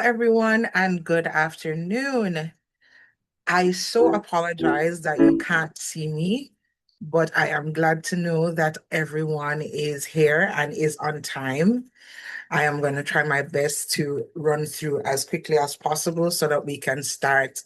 everyone, and good afternoon. I so apologize that you can't see me, but I am glad to know that everyone is here and is on time. I am going to try my best to run through as quickly as possible so that we can start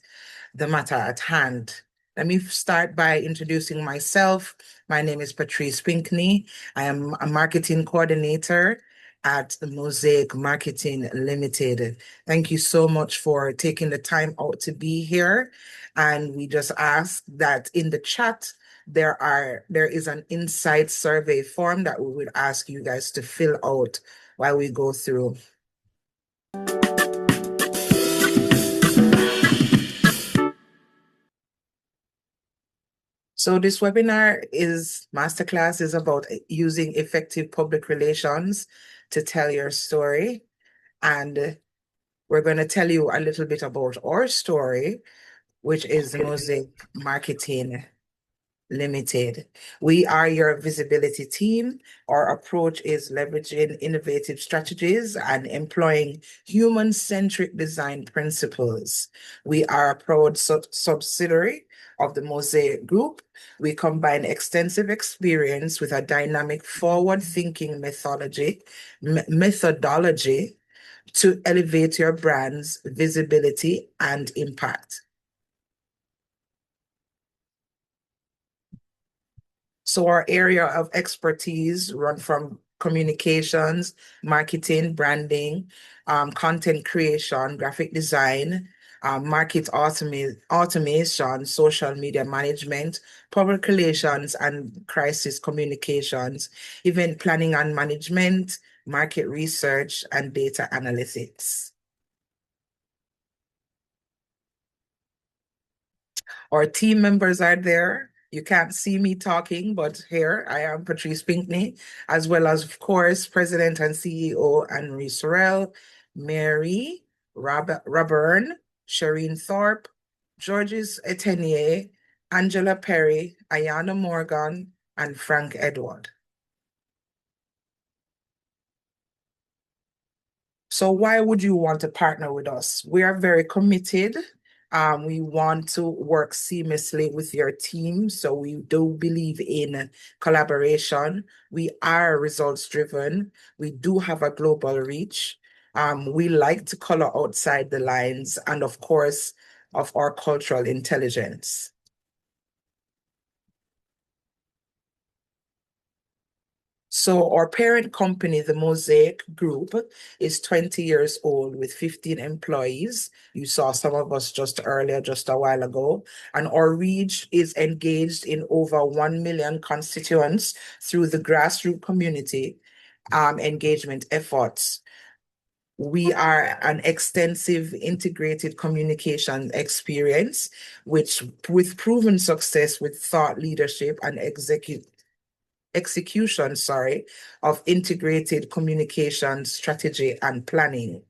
the matter at hand. Let me start by introducing myself. My name is Patrice Pinkney. I am a marketing coordinator at the Mosaic Marketing Limited. Thank you so much for taking the time out to be here. And we just ask that in the chat, there is an insight survey form that we would ask you guys to fill out while we go through. So this webinar Masterclass is about using effective public relations to tell your story. And we're going to tell you a little bit about our story, which is the Mosaic Marketing Limited. We are your visibility team. Our approach is leveraging innovative strategies and employing human-centric design principles. We are a proud subsidiary of the Mosaic Group. We combine extensive experience with a dynamic forward-thinking methodology to elevate your brand's visibility and impact. So our area of expertise run from communications, marketing, branding, content creation, graphic design, market automation, social media management, public relations and crisis communications, event planning and management, market research, and data analytics. Our team members are there. You can't see me talking, but here I am, Patrice Pinkney, as well as, of course, President and CEO Ann Marie Sorrell, Mary Raburn, Shireen Thorpe, Georges Etenier, Angela Perry, Ayana Morgan, and Frank Edward. So why would you want to partner with us? We are very committed. We want to work seamlessly with your team. So we do believe in collaboration. We are results driven. We do have a global reach. We like to color outside the lines and of course, of our cultural intelligence. So our parent company, the Mosaic Group, is 20 years old with 15 employees. You saw some of us just a while ago. And our reach is engaged in over 1 million constituents through the grassroots community engagement efforts. We are an extensive integrated communication experience, which with proven success with thought leadership and execution of integrated communication strategy and planning.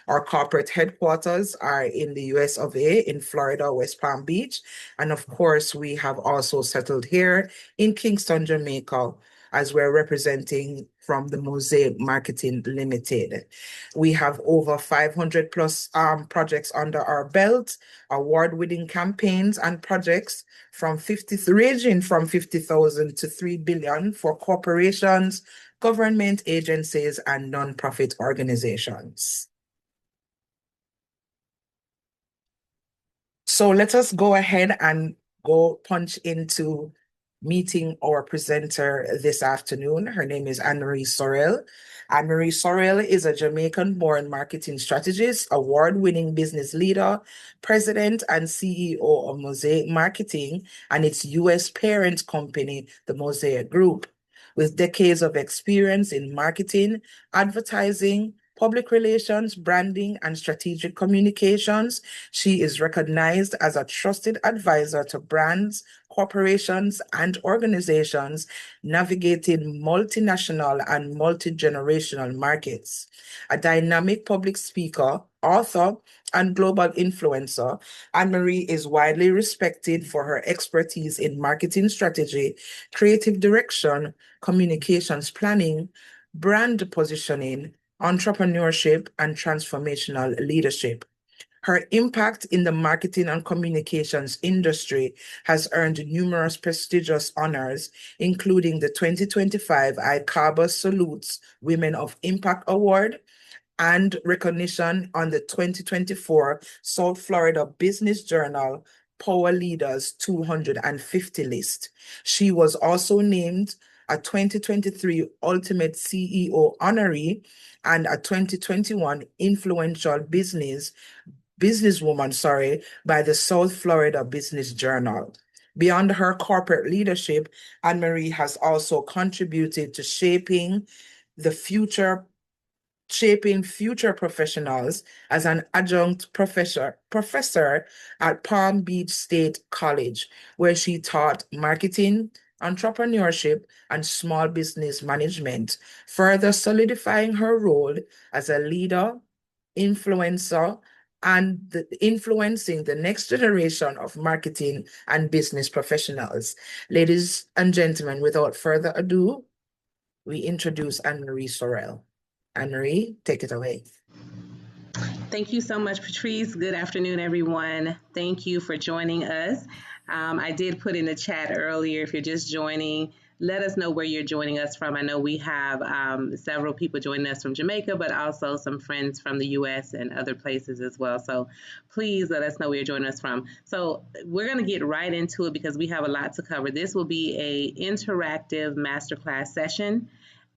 Our corporate headquarters are in the US of A in Florida, West Palm Beach. And of course, we have also settled here in Kingston, Jamaica, as we're representing from the Mosaic Marketing Limited. We have over 500 plus projects under our belt, award-winning campaigns and projects ranging from 50,000 to 3 billion for corporations, government agencies, and nonprofit organizations. So let us go ahead and go punch into meeting our presenter this afternoon. Her name is Ann Marie Sorrell. Ann Marie Sorrell is a Jamaican-born marketing strategist, award-winning business leader, president and CEO of Mosaic Marketing and its US parent company, the Mosaic Group. With decades of experience in marketing, advertising, public relations, branding, and strategic communications, she is recognized as a trusted advisor to brands, corporations, and organizations navigating multinational and multi-generational markets. A dynamic public speaker, author, and global influencer, Ann Marie is widely respected for her expertise in marketing strategy, creative direction, communications planning, brand positioning, entrepreneurship, and transformational leadership. Her impact in the marketing and communications industry has earned numerous prestigious honors, including the 2025 iCarba Salutes Women of Impact Award and recognition on the 2024 South Florida Business Journal Power Leaders 250 list. She was also named a 2023 Ultimate CEO honoree and a 2021 Influential Businesswoman, by the South Florida Business Journal. Beyond her corporate leadership, Ann Marie has also contributed to shaping future professionals as an adjunct professor at Palm Beach State College, where she taught marketing, entrepreneurship, and small business management, further solidifying her role as a leader, influencer, and influencing the next generation of marketing and business professionals. Ladies and gentlemen, without further ado, we introduce Ann Marie Sorrell. Ann Marie, take it away. Thank you so much, Patrice. Good afternoon, everyone. Thank you for joining us. I did put in the chat earlier, if you're just joining, let us know where you're joining us from. I know we have several people joining us from Jamaica, but also some friends from the U.S. and other places as well. So please let us know where you're joining us from. So we're going to get right into it because we have a lot to cover. This will be an interactive masterclass session.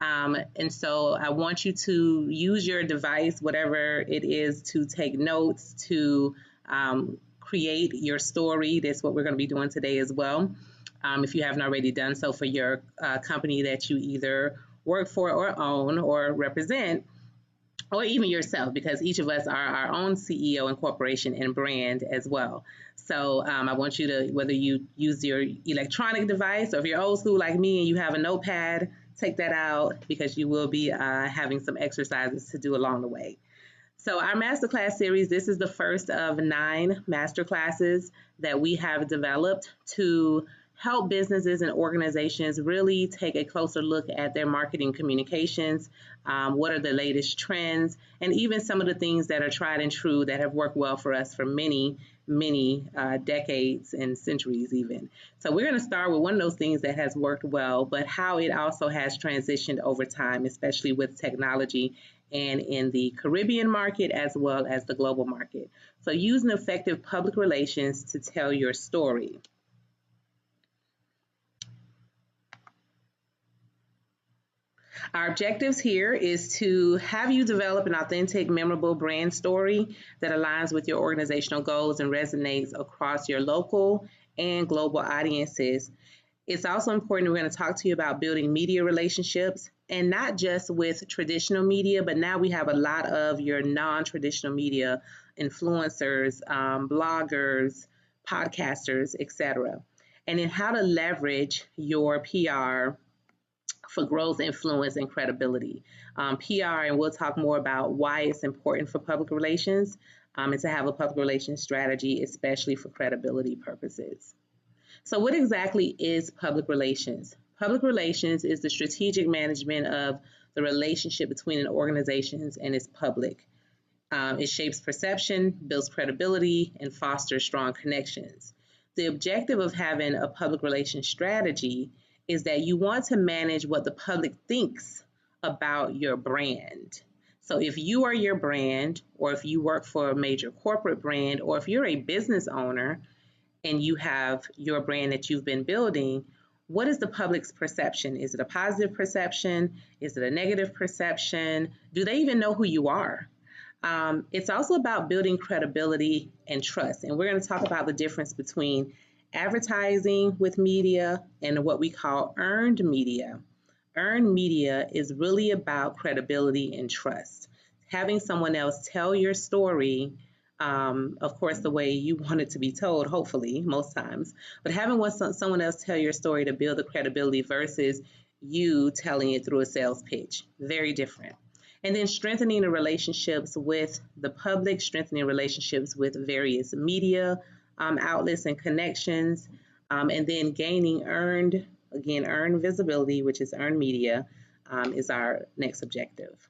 And so I want you to use your device, whatever it is, to take notes, to create your story. That's what we're going to be doing today as well. If you haven't already done so for your company that you either work for or own or represent, or even yourself, because each of us are our own CEO and corporation and brand as well. So I want you to, whether you use your electronic device or if you're old school like me and you have a notepad, take that out because you will be having some exercises to do along the way. So our masterclass series, this is the first of 9 masterclasses that we have developed to help businesses and organizations really take a closer look at their marketing communications, what are the latest trends, and even some of the things that are tried and true that have worked well for us for many decades and centuries even. So we're going to start with one of those things that has worked well, but how it also has transitioned over time, especially with technology and in the Caribbean market as well as the global market. So using effective public relations to tell your story. Our objectives here is to have you develop an authentic, memorable brand story that aligns with your organizational goals and resonates across your local and global audiences. It's also important, we're going to talk to you about building media relationships, and not just with traditional media, but now we have a lot of your non-traditional media influencers, bloggers, podcasters, etc. And then how to leverage your PR for growth, influence, and credibility. PR, and we'll talk more about why it's important for public relations and to have a public relations strategy, especially for credibility purposes. So what exactly is public relations? Public relations is the strategic management of the relationship between an organization and its public. It shapes perception, builds credibility, and fosters strong connections. The objective of having a public relations strategy is that you want to manage what the public thinks about your brand. So if you are your brand, or if you work for a major corporate brand, or if you're a business owner and you have your brand that you've been building, what is the public's perception? Is it a positive perception? Is it a negative perception? Do they even know who you are? It's also about building credibility and trust. And we're going to talk about the difference between advertising with media and what we call earned media. Earned media is really about credibility and trust. Having someone else tell your story, of course, the way you want it to be told, hopefully, most times, but having someone else tell your story to build the credibility versus you telling it through a sales pitch. Very different. And then strengthening the relationships with the public, strengthening relationships with various media outlets and connections, and then gaining earned visibility, which is earned media, is our next objective.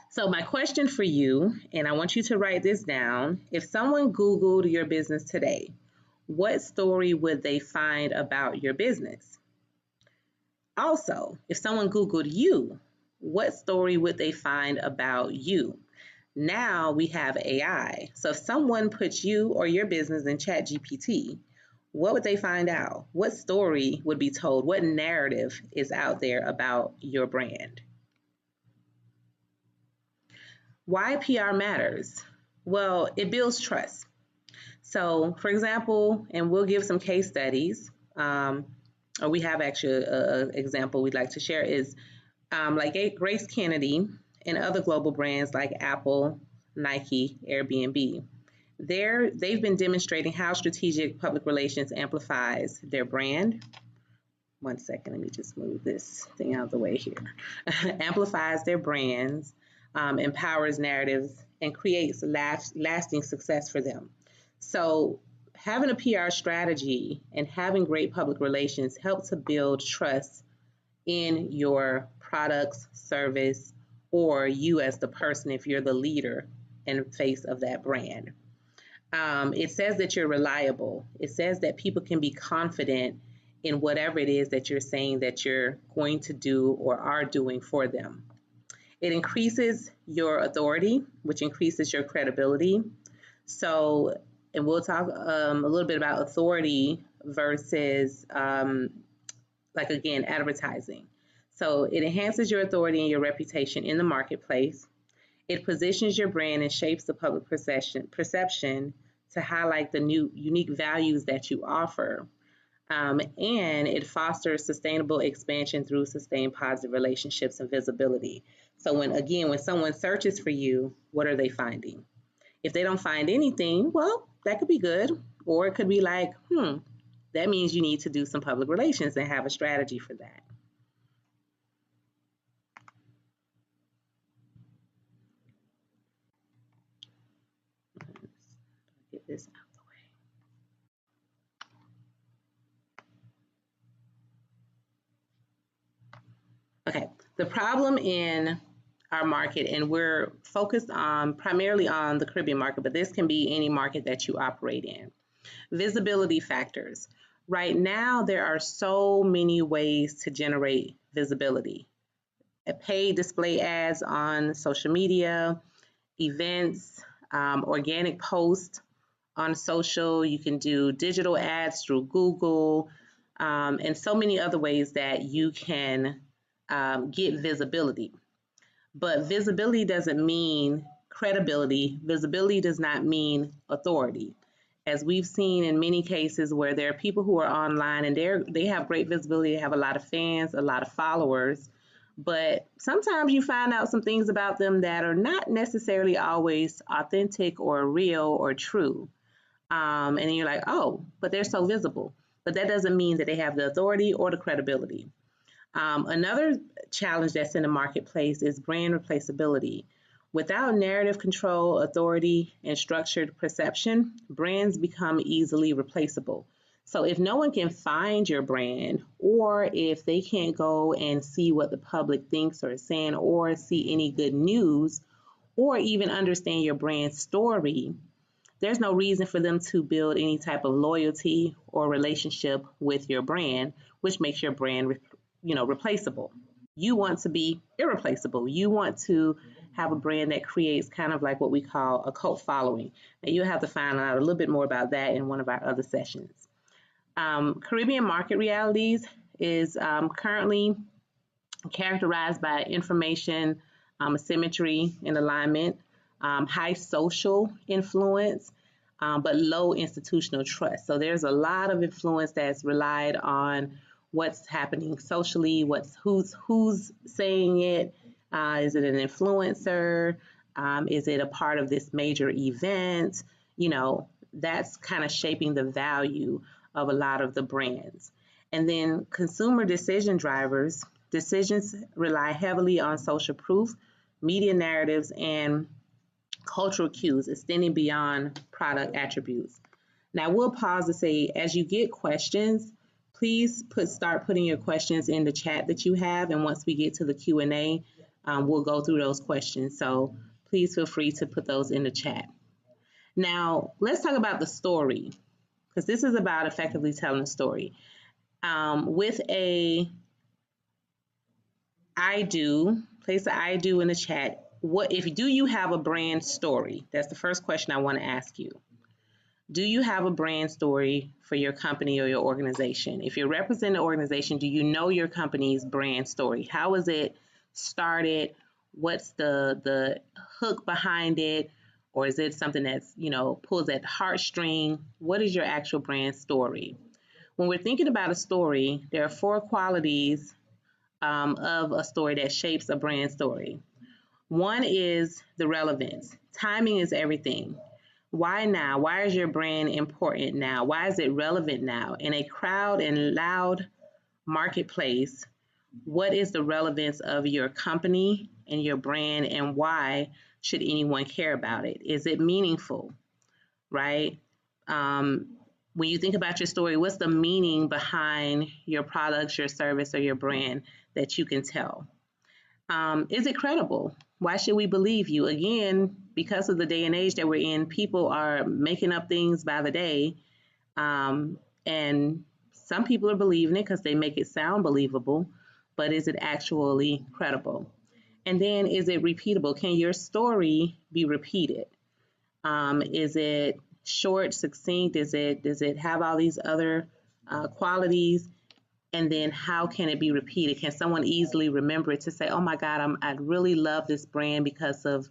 So, my question for you, and I want you to write this down, if someone Googled your business today, what story would they find about your business? Also, if someone Googled you, what story would they find about you? Now we have AI. So if someone puts you or your business in ChatGPT, what would they find out? What story would be told? What narrative is out there about your brand? Why PR matters? Well, it builds trust. So, for example, and we'll give some case studies, or we have actually an example we'd like to share is like Grace Kennedy and other global brands like Apple, Nike, Airbnb. They've been demonstrating how strategic public relations amplifies their brand. One second, let me just move this thing out of the way here. Amplifies their brands, empowers narratives, and creates lasting success for them. So, having a PR strategy and having great public relations help to build trust in your products, service, or you as the person if you're the leader and face of that brand. It says that you're reliable. It says that people can be confident in whatever it is that you're saying that you're going to do or are doing for them. It increases your authority, which increases your credibility. So, and we'll talk a little bit about authority versus, like again, advertising. So, it enhances your authority and your reputation in the marketplace. It positions your brand and shapes the public perception to highlight the new unique values that you offer. And it fosters sustainable expansion through sustained positive relationships and visibility. So when someone searches for you, what are they finding? If they don't find anything, well, that could be good. Or it could be like, that means you need to do some public relations and have a strategy for that. Get this out of the way. Okay, the problem in our market, and we're focused on primarily on the Caribbean market, but this can be any market that you operate in. Visibility factors. Right now, there are so many ways to generate visibility. Paid display ads on social media, events, organic posts on social. You can do digital ads through Google, and so many other ways that you can get visibility. But visibility doesn't mean credibility. Visibility does not mean authority. As we've seen in many cases where there are people who are online and they have great visibility, they have a lot of fans, a lot of followers, but sometimes you find out some things about them that are not necessarily always authentic or real or true. And then you're like, oh, but they're so visible. But that doesn't mean that they have the authority or the credibility. Another challenge that's in the marketplace is brand replaceability. Without narrative control, authority, and structured perception, brands become easily replaceable. So if no one can find your brand, or if they can't go and see what the public thinks or is saying, or see any good news, or even understand your brand story, there's no reason for them to build any type of loyalty or relationship with your brand, which makes your brand, replaceable. You want to be irreplaceable. You want to have a brand that creates kind of like what we call a cult following. And you'll have to find out a little bit more about that in one of our other sessions. Caribbean market realities is currently characterized by information asymmetry and alignment, high social influence, but low institutional trust. So there's a lot of influence that's relied on what's happening socially, who's saying it. Is it an influencer? Is it a part of this major event? That's kind of shaping the value of a lot of the brands. And then consumer decision drivers, decisions rely heavily on social proof, media narratives, and cultural cues extending beyond product attributes. Now we'll pause to say, as you get questions, please start putting your questions in the chat that you have, and once we get to the Q&A, we'll go through those questions. So please feel free to put those in the chat. Now, let's talk about the story, because this is about effectively telling a story. With a I do, place the I do in the chat. Do you have a brand story? That's the first question I want to ask you. Do you have a brand story for your company or your organization? If you're representing an organization, do you know your company's brand story? How is it started? What's the hook behind it? Or is it something that's, pulls at heartstring? What is your actual brand story? When we're thinking about a story, there are 4 qualities of a story that shapes a brand story. One is the relevance. Timing is everything. Why now? Why is your brand important now? Why is it relevant now? In a crowd and loud marketplace, what is the relevance of your company and your brand, and why should anyone care about it? Is it meaningful, right? When you think about your story, what's the meaning behind your products, your service, or your brand that you can tell? Is it credible? Why should we believe you? Again, because of the day and age that we're in, people are making up things by the day. And some people are believing it because they make it sound believable, but is it actually credible? And then is it repeatable? Can your story be repeated? Is it short, succinct? Does it have all these other qualities? And then how can it be repeated? Can someone easily remember it to say, oh my God, I really love this brand because of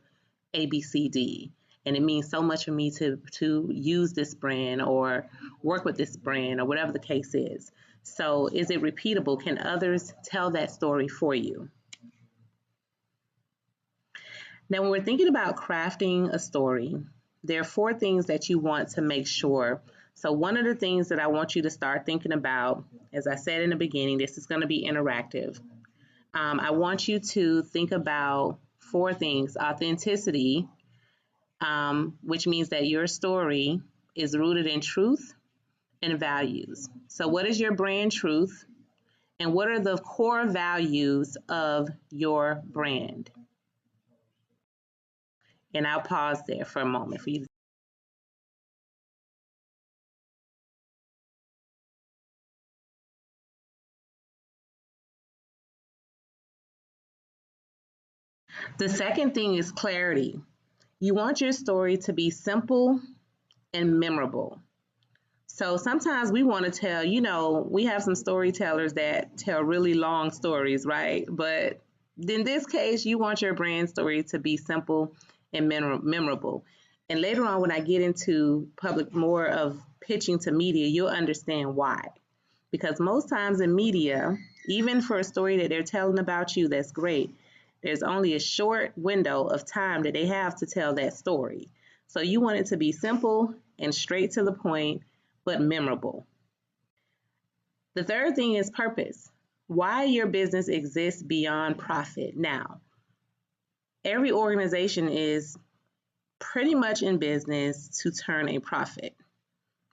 ABCD. And it means so much for me to use this brand or work with this brand or whatever the case is. So is it repeatable? Can others tell that story for you? Now, when we're thinking about crafting a story, there are 4 things that you want to make sure. So one of the things that I want you to start thinking about, as I said in the beginning, this is going to be interactive. I want you to think about 4 things. Authenticity, which means that your story is rooted in truth and values. So what is your brand truth? And what are the core values of your brand? And I'll pause there for a moment for you to. The second thing is clarity. You want your story to be simple and memorable. So sometimes we want to tell, we have some storytellers that tell really long stories, right? But in this case, you want your brand story to be simple and memorable. And later on, when I get into more of pitching to media, you'll understand why. Because most times in media, even for a story that they're telling about you that's great, there's only a short window of time that they have to tell that story. So you want it to be simple and straight to the point, but memorable. The third thing is purpose. Why your business exists beyond profit. Now, every organization is pretty much in business to turn a profit.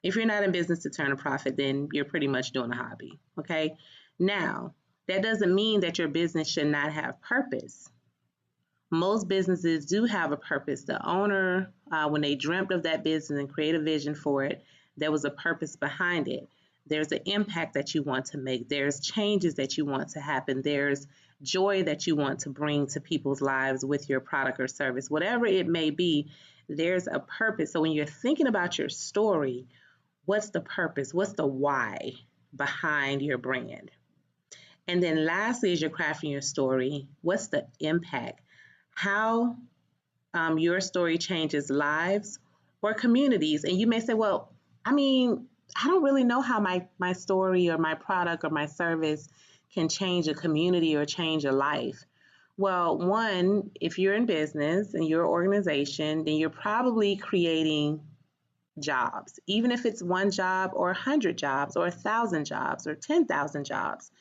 If you're not in business to turn a profit, then you're pretty much doing a hobby, okay? Now, that doesn't mean that your business should not have purpose. Most businesses do have a purpose. The owner, when they dreamt of that business and created a vision for it, there was a purpose behind it. There's an impact that you want to make. There's changes that you want to happen. There's joy that you want to bring to people's lives with your product or service. Whatever it may be, there's a purpose. So when you're thinking about your story, what's the purpose? What's the why behind your brand? And then lastly, as you're crafting your story, what's the impact? How your story changes lives or communities. And you may say, well, I don't really know how my story or my product or my service can change a community or change a life. Well, one, if you're in business and you're an organization, then you're probably creating jobs, even if it's 1 job or 100 jobs or 1,000 jobs or 10,000 jobs.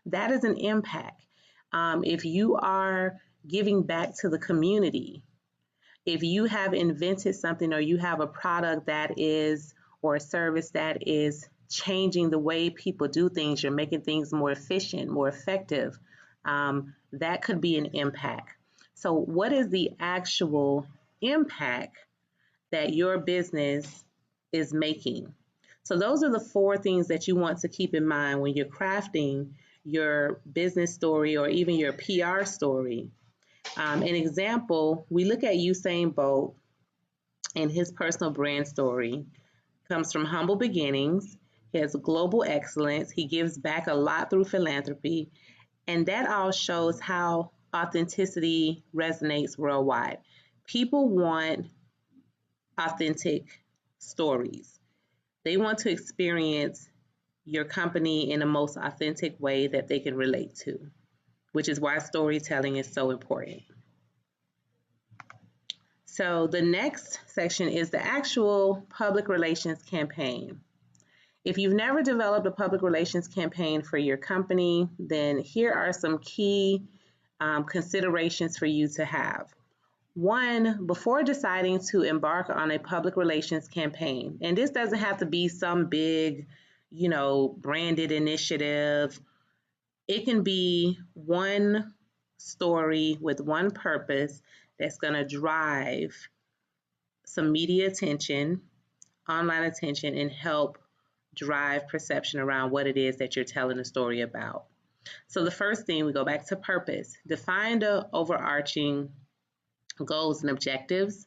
That is an impact. If you are giving back to the community, if you have invented something or you have a product that is, or a service that is changing the way people do things, you're making things more efficient, more effective, That could be an impact. So, what is the actual impact that your business is making? So, those are the four things that you want to keep in mind when you're crafting your business story or even your PR story. An example, we look at Usain Bolt and his personal brand story comes from humble beginnings. He has global excellence. He gives back a lot through philanthropy. And that all shows how authenticity resonates worldwide. People want authentic stories. They want to experience your company in the most authentic way that they can relate to, which is why storytelling is so important. So the next section is the actual public relations campaign. If you've never developed a public relations campaign for your company, then here are some key considerations for you to have. One, before deciding to embark on a public relations campaign, and this doesn't have to be some big, branded initiative. It can be one story with one purpose that's going to drive some media attention, online attention, and help drive perception around what it is that you're telling a story about. So the first thing, we go back to purpose. Define the overarching goals and objectives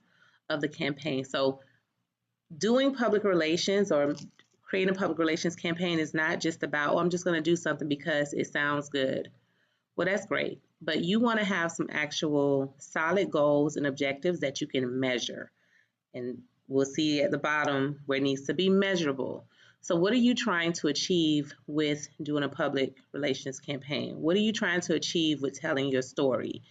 of the campaign. So doing public relations or creating a public relations campaign is not just about, I'm just going to do something because it sounds good. Well, that's great, but you want to have some actual solid goals and objectives that you can measure. And we'll see at the bottom where it needs to be measurable. So what are you trying to achieve with doing a public relations campaign? What are you trying to achieve with telling your story?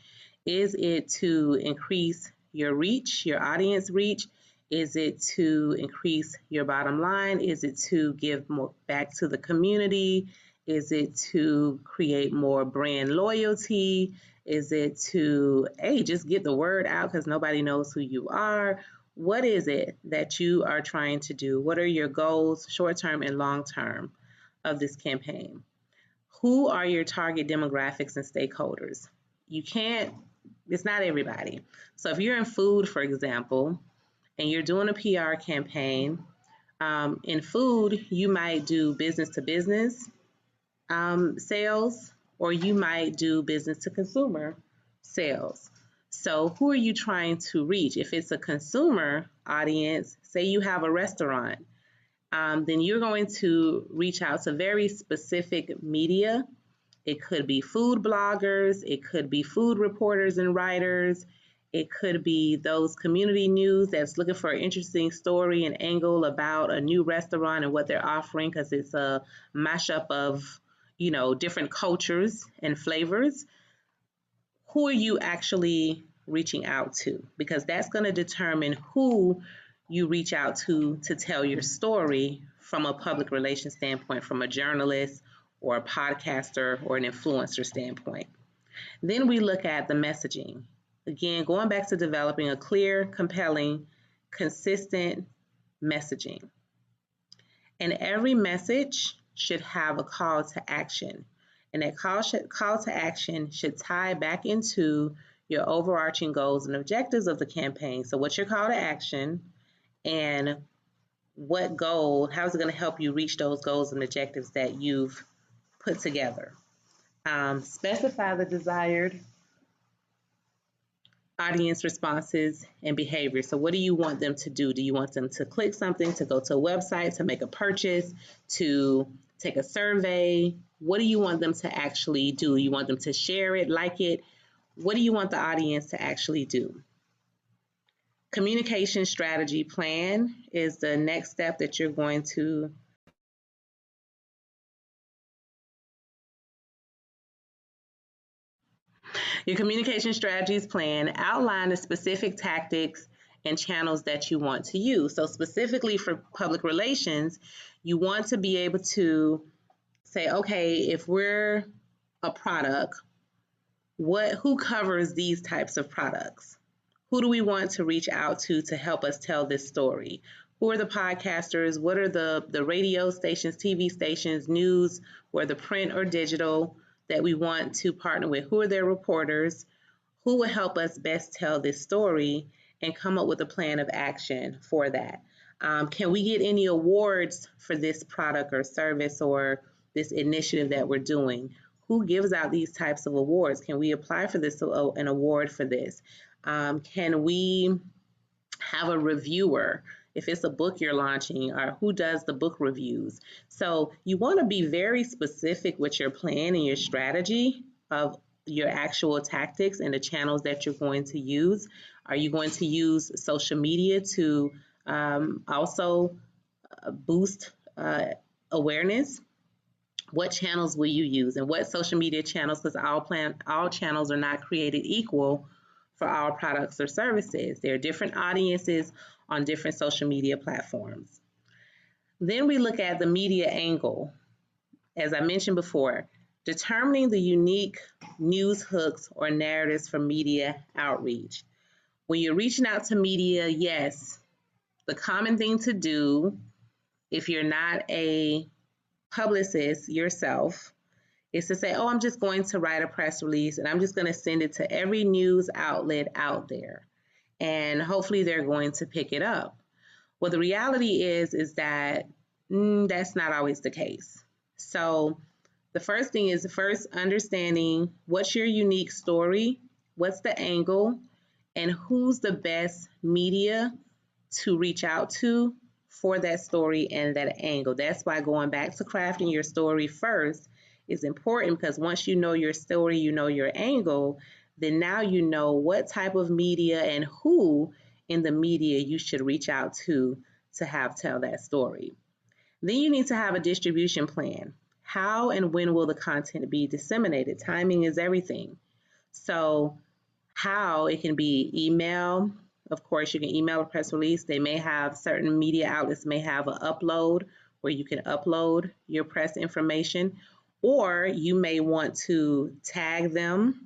Is it to increase your reach, your audience reach? Is it to increase your bottom line? Is it to give more back to the community? Is it to create more brand loyalty? Is it to, hey, just get the word out because nobody knows who you are? What is it that you are trying to do? What are your goals, short-term and long-term, of this campaign? Who are your target demographics and stakeholders? It's not everybody. So if you're in food, for example, and you're doing a PR campaign, in food, you might do business to business sales, or you might do business to consumer sales. So who are you trying to reach? If it's a consumer audience, say you have a restaurant, then you're going to reach out to very specific media. It could be food bloggers, it could be food reporters and writers, it could be those community news that's looking for an interesting story and angle about a new restaurant and what they're offering because it's a mashup of, different cultures and flavors. Who are you actually reaching out to? Because that's going to determine who you reach out to tell your story from a public relations standpoint, from a journalist or a podcaster or an influencer standpoint. Then we look at the messaging. Again, going back to developing a clear, compelling, consistent messaging. And every message should have a call to action. And that call to action should tie back into your overarching goals and objectives of the campaign. So what's your call to action, and what goal, how is it going to help you reach those goals and objectives that you've put together? Specify the desired audience responses and behavior. So what do you want them to do? Do you want them to click something, to go to a website, to make a purchase, to take a survey? What do you want them to actually do? You want them to share it, like it? What do you want the audience to actually do? Communication strategy plan is the next step that you're going to Your communication strategies plan outline the specific tactics and channels that you want to use. So specifically for public relations, you want to be able to say, okay, if we're a product, who covers these types of products? Who do we want to reach out to help us tell this story? Who are the podcasters? What are the radio stations, TV stations, news, whether print or digital? that we want to partner with? Who are their reporters? Who will help us best tell this story and come up with a plan of action for that? Can we get any awards for this product or service or this initiative that we're doing? Who gives out these types of awards? Can we apply for this, an award for this? Can we have a reviewer if it's a book you're launching, or who does the book reviews? So you want to be very specific with your plan and your strategy of your actual tactics and the channels that you're going to use. Are you going to use social media to also boost awareness? What channels will you use, and what social media channels? Because all channels are not created equal for all products or services. There are different audiences on different social media platforms. Then we look at the media angle. As I mentioned before, determining the unique news hooks or narratives for media outreach. When you're reaching out to media, yes, the common thing to do if you're not a publicist yourself is to say, oh, I'm just going to write a press release and I'm just going to send it to every news outlet out there. And hopefully they're going to pick it up. Well, the reality is that that's not always the case. So the first thing is first understanding what's your unique story, what's the angle, and who's the best media to reach out to for that story and that angle. That's why going back to crafting your story first is important, because once you know your story, you know your angle, then now you know what type of media and who in the media you should reach out to have tell that story. Then you need to have a distribution plan. How and when will the content be disseminated? Timing is everything. So how it can be email. Of course, you can email a press release. They may have certain media outlets may have an upload where you can upload your press information, or you may want to tag them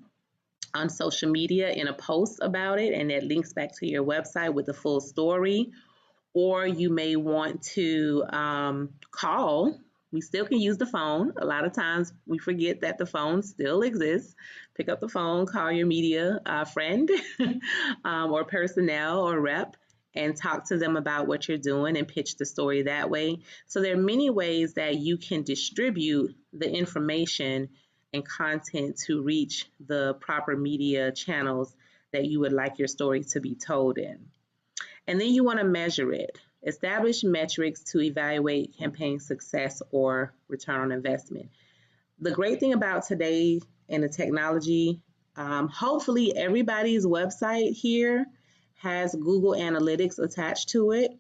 on social media in a post about it, and it links back to your website with the full story. Or you may want to call. We still can use the phone. A lot of times we forget that the phone still exists. Pick up the phone, call your media friend or personnel or rep, and talk to them about what you're doing and pitch the story that way. So there are many ways that you can distribute the information and content to reach the proper media channels that you would like your story to be told in. And then you want to measure it. Establish metrics to evaluate campaign success or return on investment. The great thing about today and the technology, hopefully everybody's website here has Google Analytics attached to it.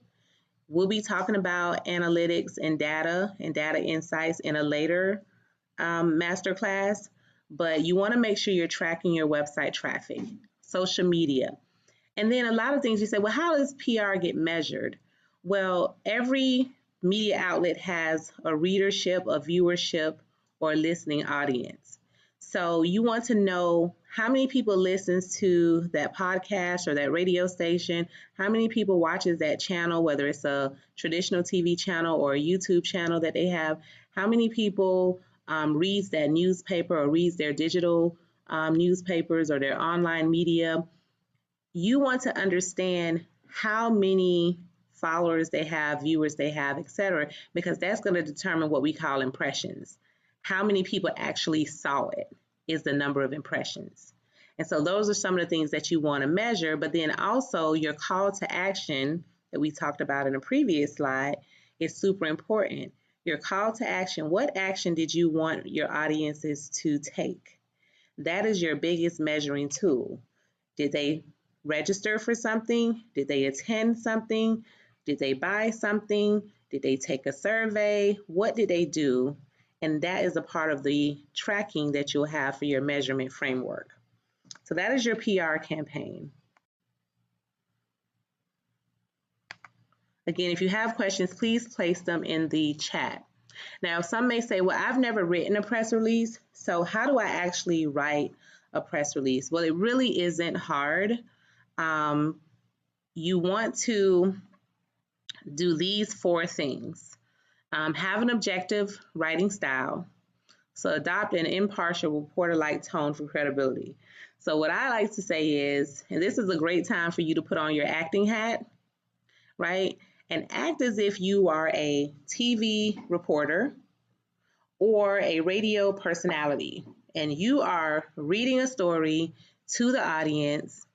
We'll be talking about analytics and data insights in a later masterclass, but you want to make sure you're tracking your website traffic, social media. And then a lot of things you say, well, how does PR get measured? Well, every media outlet has a readership, a viewership, or a listening audience. So you want to know how many people listens to that podcast or that radio station, how many people watches that channel, whether it's a traditional TV channel or a YouTube channel that they have, how many people reads that newspaper or reads their digital newspapers or their online media. You want to understand how many followers they have, viewers they have, etc., because that's going to determine what we call impressions. How many people actually saw it is the number of impressions. And so those are some of the things that you want to measure, but then also your call to action that we talked about in a previous slide is super important. Your call to action, what action did you want your audiences to take? That is your biggest measuring tool. Did they register for something? Did they attend something? Did they buy something? Did they take a survey? What did they do? And that is a part of the tracking that you'll have for your measurement framework. So that is your PR campaign. Again, if you have questions, please place them in the chat. Now, some may say, well, I've never written a press release, so how do I actually write a press release? Well, it really isn't hard. You want to do these 4 things. Have an objective writing style. So adopt an impartial reporter-like tone for credibility. So what I like to say is, and this is a great time for you to put on your acting hat, right? And act as if you are a TV reporter or a radio personality, and you are reading a story to the audience,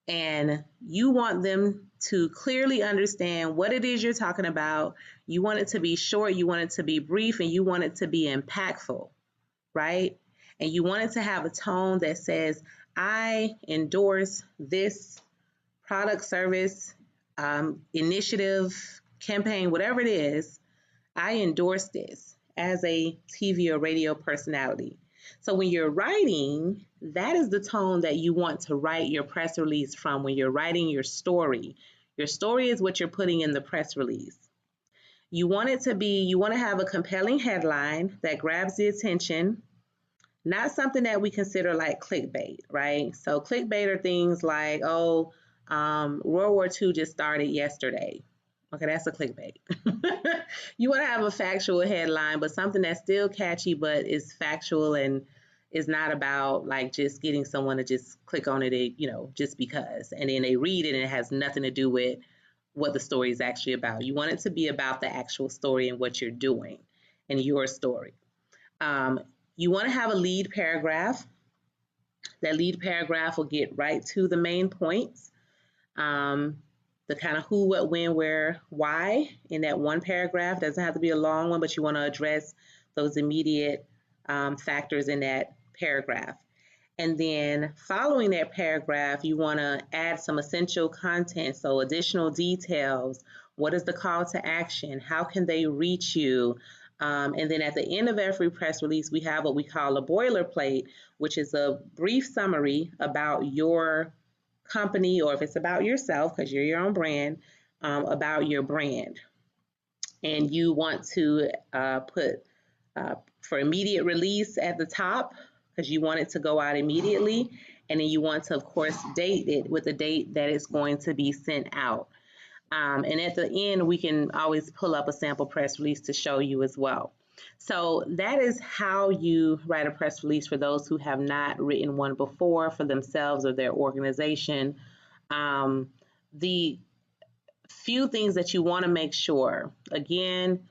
and you want them to clearly understand what it is you're talking about. You want it to be short, you want it to be brief, and you want it to be impactful, right? And you want it to have a tone that says, I endorse this product, service, initiative, campaign, whatever it is. I endorse this as a TV or radio personality. So when you're writing, that is the tone that you want to write your press release from when you're writing your story. Your story is what you're putting in the press release. You want it to be, you want to have a compelling headline that grabs the attention, not something that we consider like clickbait, right? So clickbait are things like, World War II just started yesterday. Okay, that's a clickbait. You want to have a factual headline, but something that's still catchy, but is factual and is not about like just getting someone to just click on it, just because. And then they read it and it has nothing to do with what the story is actually about. You want it to be about the actual story and what you're doing and your story. You want to have a lead paragraph. That lead paragraph will get right to the main points. The kind of who, what, when, where, why in that one paragraph. It doesn't have to be a long one, but you want to address those immediate factors in that paragraph. And then following that paragraph, you want to add some essential content, so additional details. What is the call to action? How can they reach you? And then at the end of every press release, we have what we call a boilerplate, which is a brief summary about your company, or if it's about yourself, because you're your own brand, about your brand. And you want to put for immediate release at the top, because you want it to go out immediately. And then you want to, of course, date it with the date that it's going to be sent out. And at the end, we can always pull up a sample press release to show you as well. So that is how you write a press release for those who have not written one before for themselves or their organization. The few things that you want to make sure, again,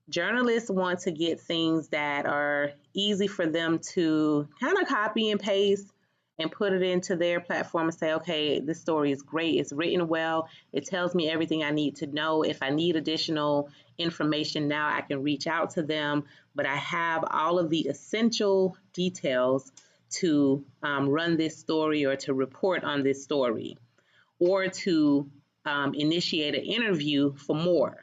journalists want to get things that are easy for them to kind of copy and paste and put it into their platform and say, okay, this story is great. It's written well. It tells me everything I need to know. If I need additional information now, I can reach out to them. But I have all of the essential details to run this story or to report on this story or to initiate an interview for more.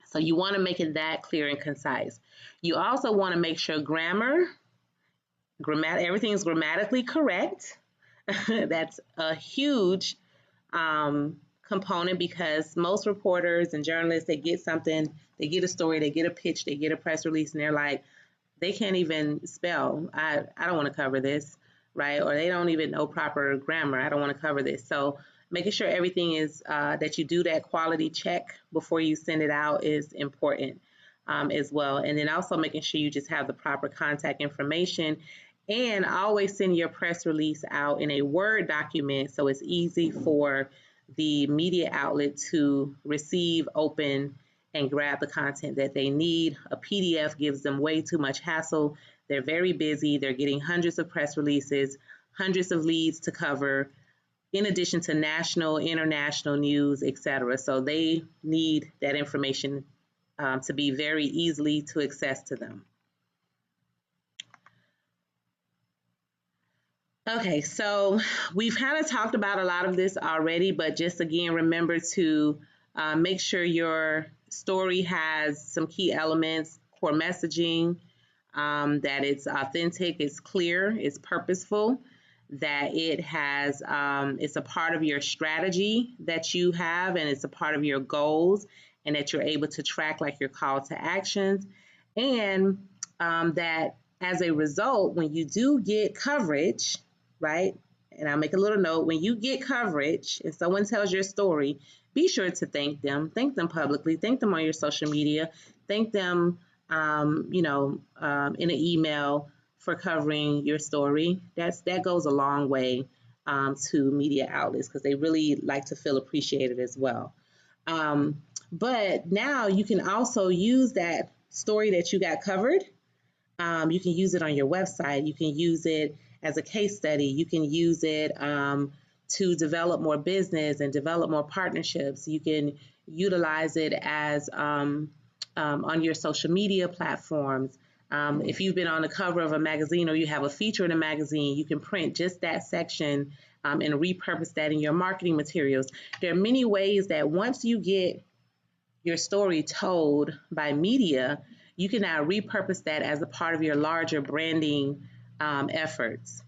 So you want to make it that clear and concise. You also want to make sure everything is grammatically correct. That's a huge component, because most reporters and journalists, they get something, they get a story, they get a pitch, they get a press release, and they're like, they can't even spell. I don't want to cover this, right? Or they don't even know proper grammar. I don't want to cover this. So making sure everything is that you do that quality check before you send it out is important as well. And then also making sure you just have the proper contact information. And always send your press release out in a Word document so it's easy for the media outlet to receive, open, and grab the content that they need. A PDF gives them way too much hassle. They're very busy. They're getting hundreds of press releases, hundreds of leads to cover, in addition to national, international news, etc. So they need that information to be very easily to access to them. Okay, so we've kind of talked about a lot of this already, but just again, remember to make sure your story has some key elements, core messaging, that it's authentic, it's clear, it's purposeful, that it has, it's a part of your strategy that you have, and it's a part of your goals, and that you're able to track like your call to actions, and that as a result, when you do get coverage, right? And I'll make a little note, when you get coverage and someone tells your story, be sure to thank them publicly, thank them on your social media, thank them in an email for covering your story. That goes a long way to media outlets because they really like to feel appreciated as well. But now you can also use that story that you got covered. You can use it on your website. You can use it as a case study. You can use it to develop more business and develop more partnerships. You can utilize it as on your social media platforms. If you've been on the cover of a magazine or you have a feature in a magazine, you can print just that section and repurpose that in your marketing materials. There are many ways that once you get your story told by media, you can now repurpose that as a part of your larger branding efforts.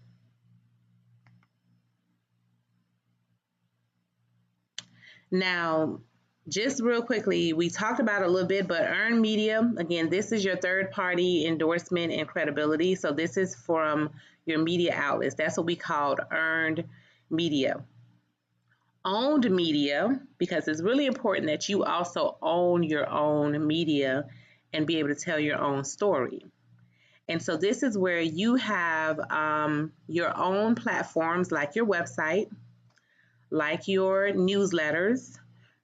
Now, just real quickly, we talked about it a little bit, but earned media, again, this is your third party endorsement and credibility. So this is from your media outlets. That's what we called earned media. Owned media, because it's really important that you also own your own media and be able to tell your own story. And so this is where you have your own platforms like your website, like your newsletters,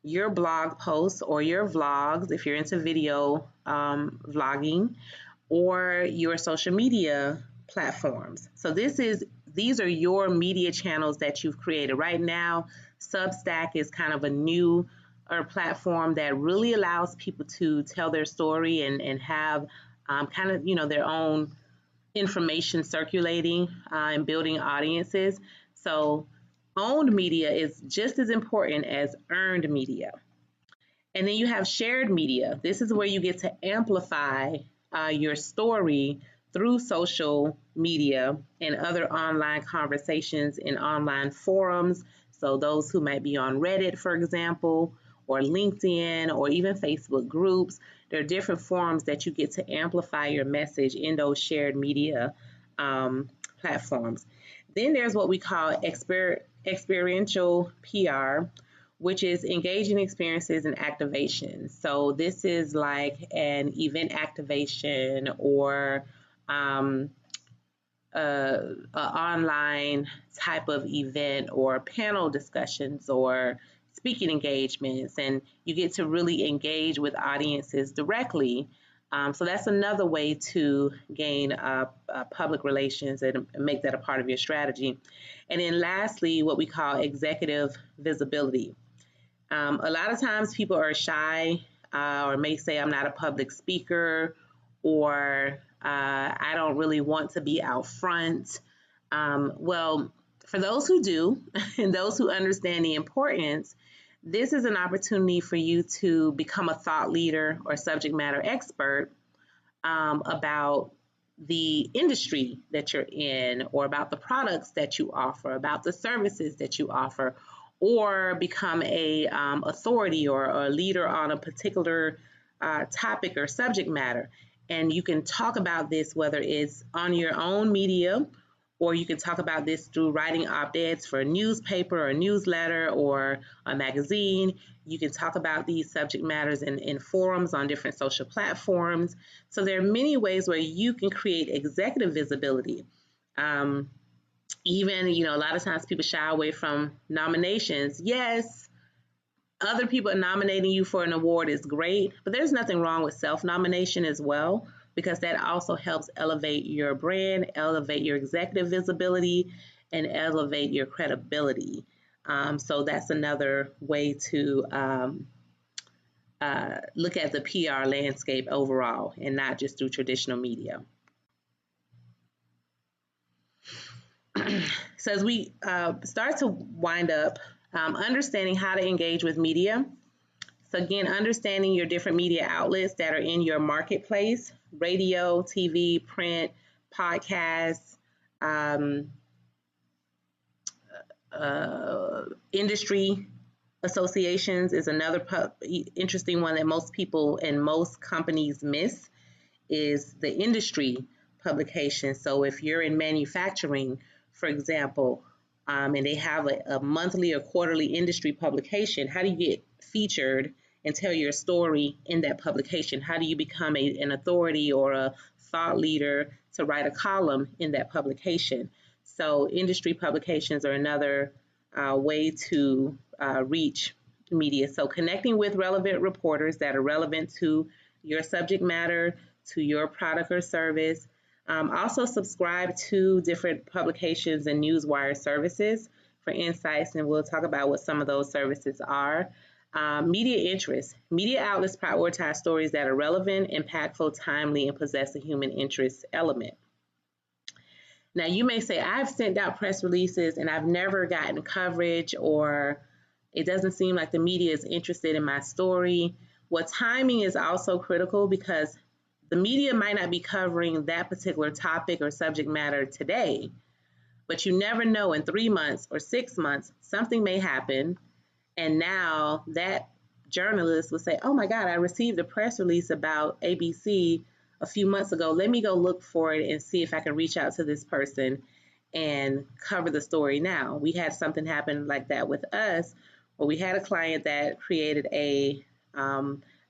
your blog posts or your vlogs if you're into video vlogging, or your social media platforms. So these are your media channels that you've created. Right now, Substack is kind of a new platform that really allows people to tell their story and have kind of their own information circulating and building audiences. So owned media is just as important as earned media. And then you have shared media. This is where you get to amplify your story through social media and other online conversations in online forums. So those who might be on Reddit, for example, or LinkedIn, or even Facebook groups, there are different forums that you get to amplify your message in those shared media platforms. Then there's what we call experiential PR, which is engaging experiences and activations. So this is like an event activation or an online type of event or panel discussions or speaking engagements, and you get to really engage with audiences directly. So that's another way to gain public relations and make that a part of your strategy. And then lastly, what we call executive visibility. A lot of times people are shy or may say, I'm not a public speaker, or I don't really want to be out front. Well, for those who do and those who understand the importance, this is an opportunity for you to become a thought leader or subject matter expert about the industry that you're in, or about the products that you offer, about the services that you offer, or become a authority or a leader on a particular topic or subject matter. And you can talk about this, whether it's on your own media, or you can talk about this through writing op-eds for a newspaper or a newsletter or a magazine. You can talk about these subject matters in forums on different social platforms. So there are many ways where you can create executive visibility. Even, a lot of times people shy away from nominations. Yes, other people nominating you for an award is great, but there's nothing wrong with self-nomination as well, because that also helps elevate your brand, elevate your executive visibility, and elevate your credibility. So that's another way to look at the PR landscape overall and not just through traditional media. So as we start to wind up, understanding how to engage with media. So again, understanding your different media outlets that are in your marketplace: radio, TV, print, podcasts, industry associations is another interesting one that most people and most companies miss, is the industry publication. So if you're in manufacturing, for example, and they have a monthly or quarterly industry publication, how do you get featured and tell your story in that publication? How do you become an authority or a thought leader to write a column in that publication? So industry publications are another way to reach media. So connecting with relevant reporters that are relevant to your subject matter, to your product or service. Also subscribe to different publications and newswire services for insights, and we'll talk about what some of those services are. Media interest. Media outlets prioritize stories that are relevant, impactful, timely, and possess a human interest element. Now, you may say, I've sent out press releases and I've never gotten coverage, or it doesn't seem like the media is interested in my story. Well, timing is also critical because the media might not be covering that particular topic or subject matter today, but you never know, in 3 months or 6 months, something may happen. And now that journalist will say, oh my God, I received a press release about ABC a few months ago. Let me go look for it and see if I can reach out to this person and cover the story now. We had something happen like that with us, where we had a client that created a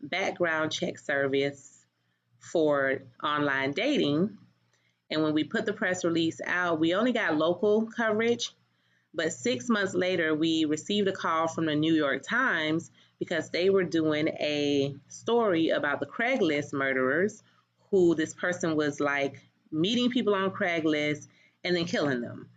background check service for online dating. And when we put the press release out, we only got local coverage. But 6 months later, we received a call from the New York Times because they were doing a story about the Craigslist murderers, who this person was like meeting people on Craigslist and then killing them.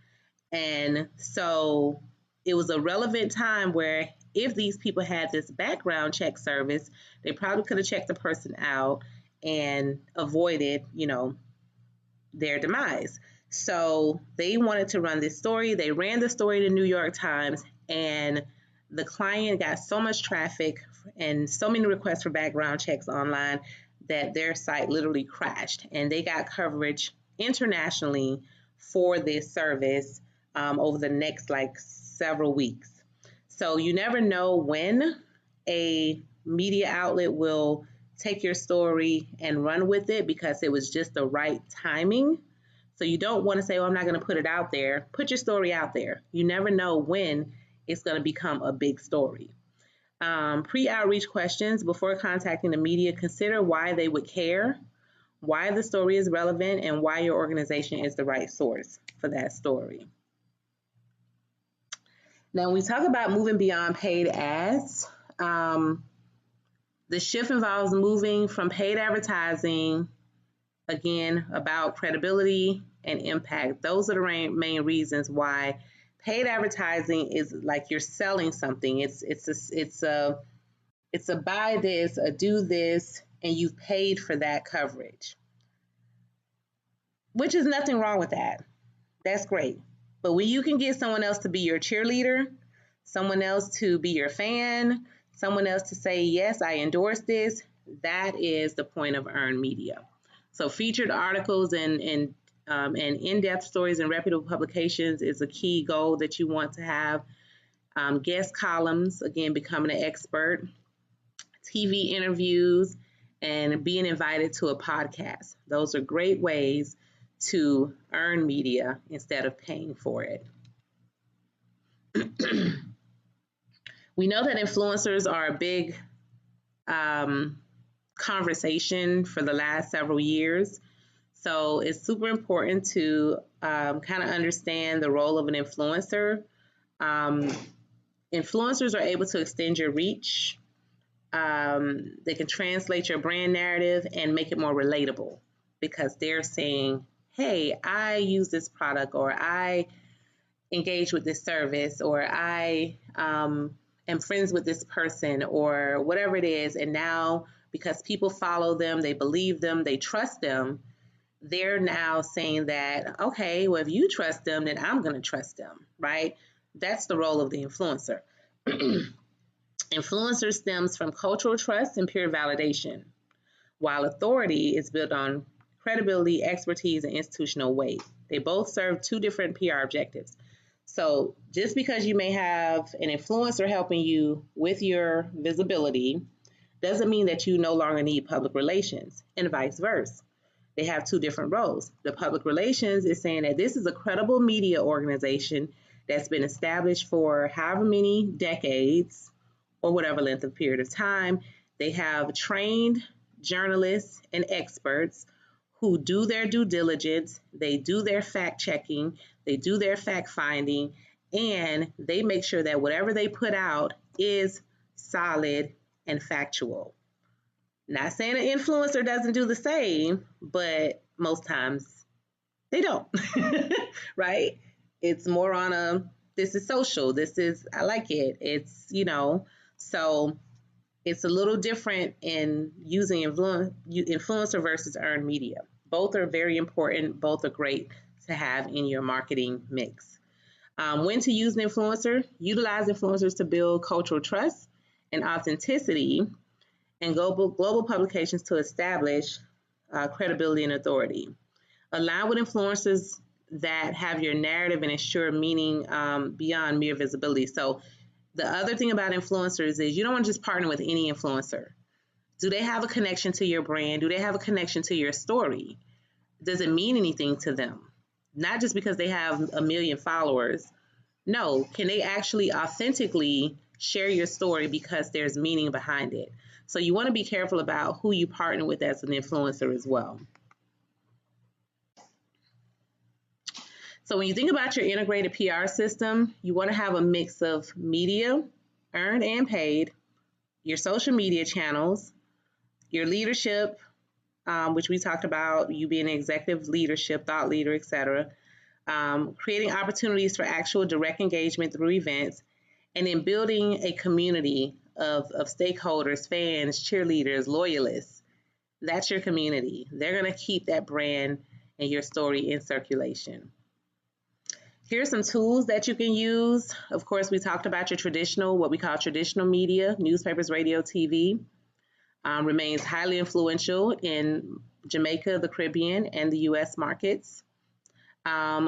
And so it was a relevant time where if these people had this background check service, they probably could have checked the person out and avoided, their demise. So they wanted to run this story. They ran the story to the New York Times, and the client got so much traffic and so many requests for background checks online that their site literally crashed, and they got coverage internationally for this service over the next several weeks. So you never know when a media outlet will take your story and run with it because it was just the right timing. So you don't want to say, I'm not going to put it out there. Put your story out there. You never know when it's going to become a big story. Pre-outreach questions before contacting the media. Consider why they would care, why the story is relevant, and why your organization is the right source for that story. Now, when we talk about moving beyond paid ads, the shift involves moving from paid advertising, again, about credibility and impact. Those are the main reasons why paid advertising is like you're selling something. It's a buy this, a do this, and you've paid for that coverage, which is nothing wrong with that. That's great. But when you can get someone else to be your cheerleader, someone else to be your fan, someone else to say, yes, I endorse this, that is the point of earned media. So featured articles and in-depth stories in reputable publications is a key goal that you want to have. Guest columns, again, becoming an expert, TV interviews, and being invited to a podcast. Those are great ways to earn media instead of paying for it. We know that influencers are a big conversation for the last several years. So it's super important to kind of understand the role of an influencer. Influencers are able to extend your reach. They can translate your brand narrative and make it more relatable because they're saying, hey, I use this product, or I engage with this service, or I am friends with this person, or whatever it is. And now because people follow them, they believe them, they trust them, they're now saying that, okay, well, if you trust them, then I'm going to trust them, right? That's the role of the influencer. Influencer stems from cultural trust and peer validation, while authority is built on credibility, expertise, and institutional weight. They both serve two different PR objectives. So just because you may have an influencer helping you with your visibility doesn't mean that you no longer need public relations, and vice versa. They have two different roles. The public relations is saying that this is a credible media organization that's been established for however many decades, or whatever length of period of time. They have trained journalists and experts who do their due diligence, they do their fact checking, they do their fact finding, and they make sure that whatever they put out is solid and factual. Not saying an influencer doesn't do the same, but most times they don't, right? It's more on a, this is social, this is, I like it. It's, so it's a little different in using influencer versus earned media. Both are very important. Both are great to have in your marketing mix. When to use an influencer, utilize influencers to build cultural trust and authenticity, and global publications to establish credibility and authority. Align with influencers that have your narrative and ensure meaning beyond mere visibility. So the other thing about influencers is you don't want to just partner with any influencer. Do they have a connection to your brand? Do they have a connection to your story? Does it mean anything to them? Not just because they have a million followers. No, can they actually authentically share your story because there's meaning behind it? So you want to be careful about who you partner with as an influencer as well. So when you think about your integrated PR system, you want to have a mix of media, earned and paid, your social media channels, your leadership, which we talked about, you being an executive leadership, thought leader, etc. Creating opportunities for actual direct engagement through events, and then building a community of stakeholders, fans, cheerleaders, loyalists. That's your community. They're going to keep that brand and your story in circulation. Here's some tools that you can use. Of course, we talked about your traditional, what we call traditional media, newspapers, radio, TV. Remains highly influential in Jamaica, the Caribbean, and the US markets.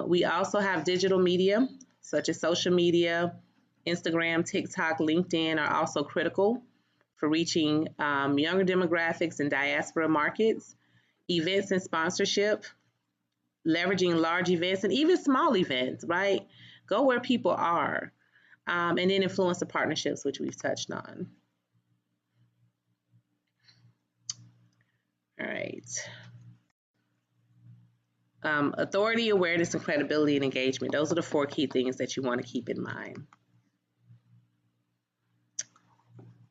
We also have digital media, such as social media, Instagram, TikTok, LinkedIn are also critical for reaching younger demographics and diaspora markets. Events and sponsorship, leveraging large events and even small events, right? Go where people are. And then influencer partnerships, which we've touched on. All right. Authority, awareness, and credibility and engagement. Those are the 4 key things that you want to keep in mind.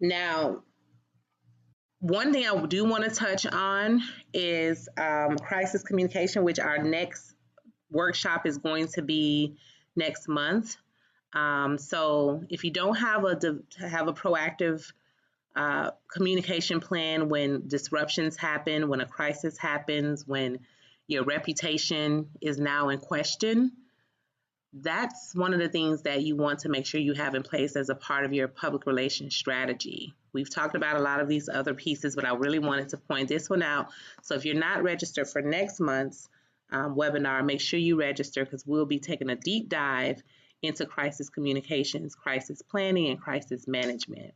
Now, one thing I do want to touch on is crisis communication, which our next workshop is going to be next month. So if you don't have a proactive communication plan when disruptions happen, when a crisis happens, when your reputation is now in question, that's one of the things that you want to make sure you have in place as a part of your public relations strategy. We've talked about a lot of these other pieces, but I really wanted to point this one out. So if you're not registered for next month's webinar, make sure you register, because we'll be taking a deep dive into crisis communications, crisis planning, and crisis management.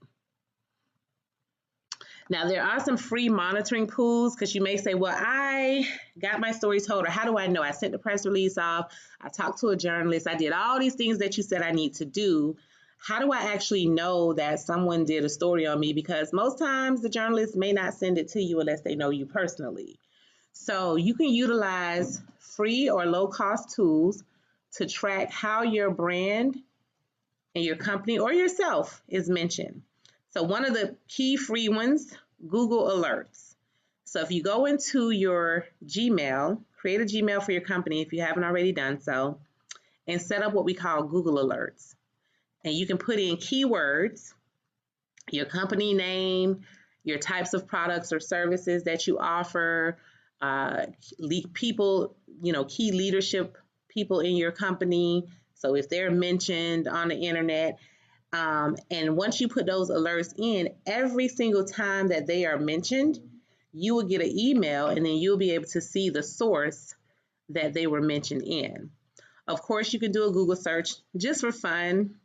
Now, there are some free monitoring tools, because you may say, well, I got my story told, or how do I know? I sent the press release off, I talked to a journalist, I did all these things that you said I need to do. How do I actually know that someone did a story on me? Because most times the journalist may not send it to you unless they know you personally. So you can utilize free or low-cost tools to track how your brand and your company or yourself is mentioned. So one of the key free ones, Google Alerts. So if you go into your Gmail, create a Gmail for your company if you haven't already done so, and set up what we call Google Alerts. And you can put in keywords, your company name, your types of products or services that you offer, people, key leadership people in your company. So if they're mentioned on the internet, and once you put those alerts in, every single time that they are mentioned, you will get an email, and then you'll be able to see the source that they were mentioned in. Of course, you can do a Google search just for fun.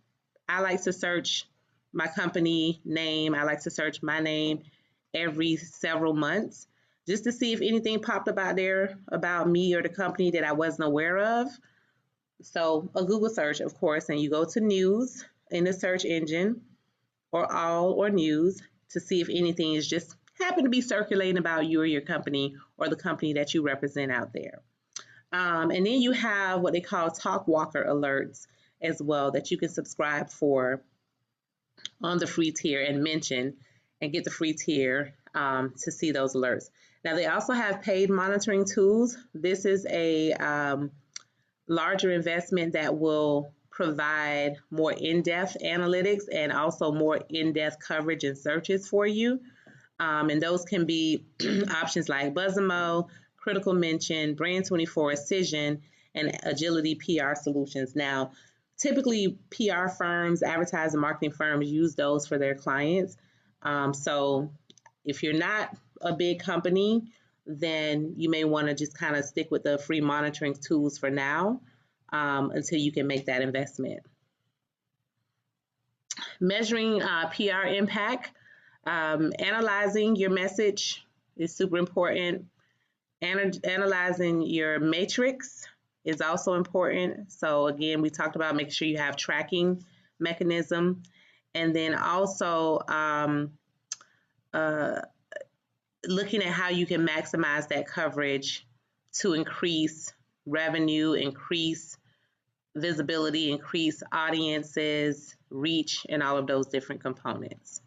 I like to search my company name. I like to search my name every several months just to see if anything popped up out there about me or the company that I wasn't aware of. So a Google search, of course, and you go to news in the search engine, or all or news to see if anything is just happen to be circulating about you or your company or the company that you represent out there. And then you have what they call talk walker alerts as well that you can subscribe for on the free tier and mention and get the free tier to see those alerts. Now, they also have paid monitoring tools. This is a larger investment that will provide more in-depth analytics and also more in-depth coverage and searches for you. And those can be options like Buzzimo, Critical Mention, Brand 24, Cision, and Agility PR Solutions. Now, typically PR firms, advertising marketing firms use those for their clients. So if you're not a big company, then you may want to just kind of stick with the free monitoring tools for now until you can make that investment. Measuring PR impact, analyzing your message is super important. Analyzing your matrix is also important. So again, we talked about making sure you have tracking mechanism, and then also looking at how you can maximize that coverage to increase revenue, increase visibility, increase audiences, reach, and all of those different components.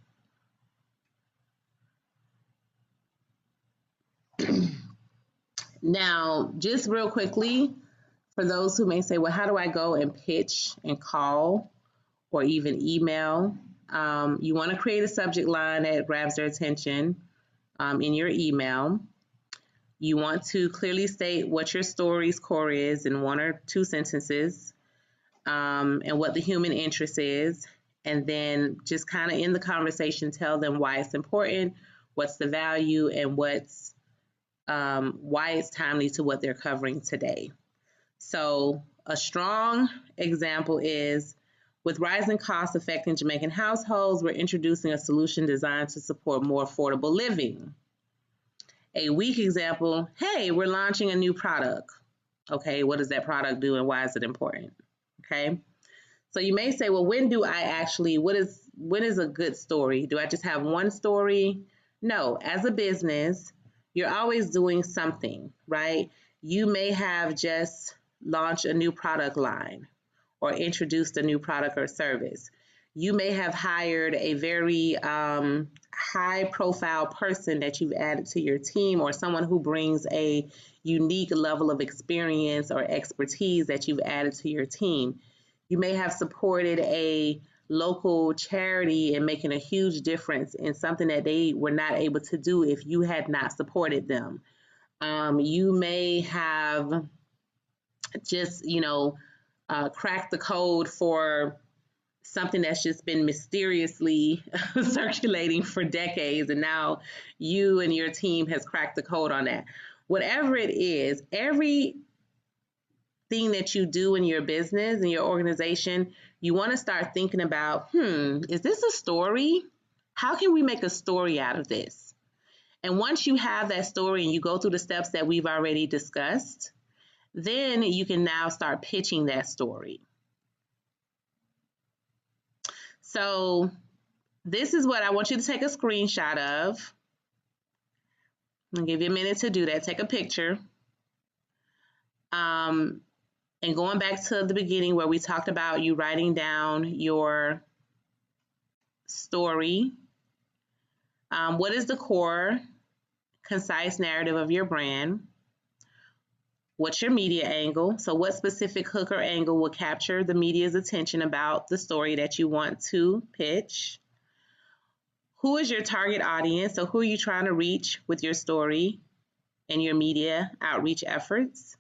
Now, just real quickly, for those who may say, well, how do I go and pitch and call or even email? You want to create a subject line that grabs their attention in your email. You want to clearly state what your story's core is in 1 or 2 sentences and what the human interest is. And then just kind of in the conversation, tell them why it's important, what's the value, and why it's timely to what they're covering today. So a strong example is, with rising costs affecting Jamaican households, we're introducing a solution designed to support more affordable living. A weak example, hey, we're launching a new product. Okay, what does that product do and why is it important? Okay, so you may say, well, when is a good story? Do I just have one story? No, as a business, you're always doing something, right? You may have just launched a new product line or introduced a new product or service. You may have hired a very high profile person that you've added to your team, or someone who brings a unique level of experience or expertise that you've added to your team. You may have supported a local charity and making a huge difference in something that they were not able to do if you had not supported them. You may have just, cracked the code for something that's just been mysteriously circulating for decades, and now you and your team has cracked the code on that. Whatever it is, everything that you do in your business and your organization, you want to start thinking about, is this a story? How can we make a story out of this? And once you have that story and you go through the steps that we've already discussed, then you can now start pitching that story. So this is what I want you to take a screenshot of. I'll give you a minute to do that. Take a picture. And going back to the beginning where we talked about you writing down your story. What is the core, concise narrative of your brand? What's your media angle? So what specific hook or angle will capture the media's attention about the story that you want to pitch? Who is your target audience? So who are you trying to reach with your story and your media outreach efforts?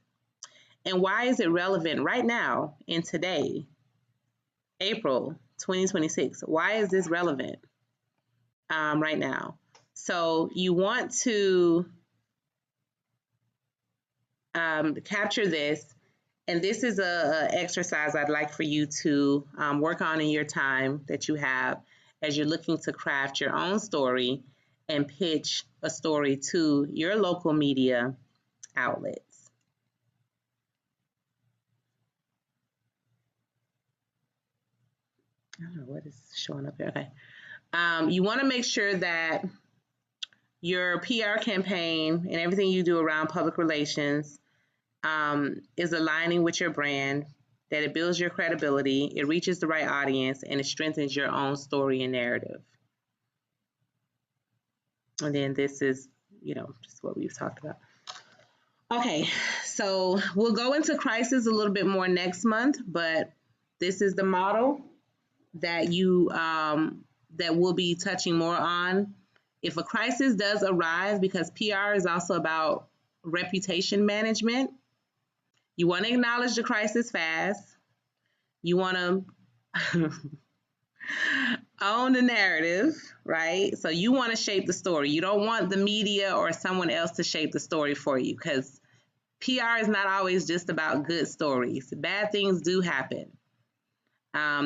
And why is it relevant right now in today, April 2026? Why is this relevant right now? So you want to capture this, and this is a exercise I'd like for you to work on in your time that you have as you're looking to craft your own story and pitch a story to your local media outlets. I don't know what is showing up here. Okay. You want to make sure that your PR campaign and everything you do around public relations is aligning with your brand, that it builds your credibility, it reaches the right audience, and it strengthens your own story and narrative. And then this is, just what we've talked about. Okay, so we'll go into crisis a little bit more next month, but this is the model that that we'll be touching more on. If a crisis does arise, because PR is also about reputation management, you want to acknowledge the crisis fast. You want to own the narrative, right? So you want to shape the story. You don't want the media or someone else to shape the story for you, because PR is not always just about good stories. Bad things do happen.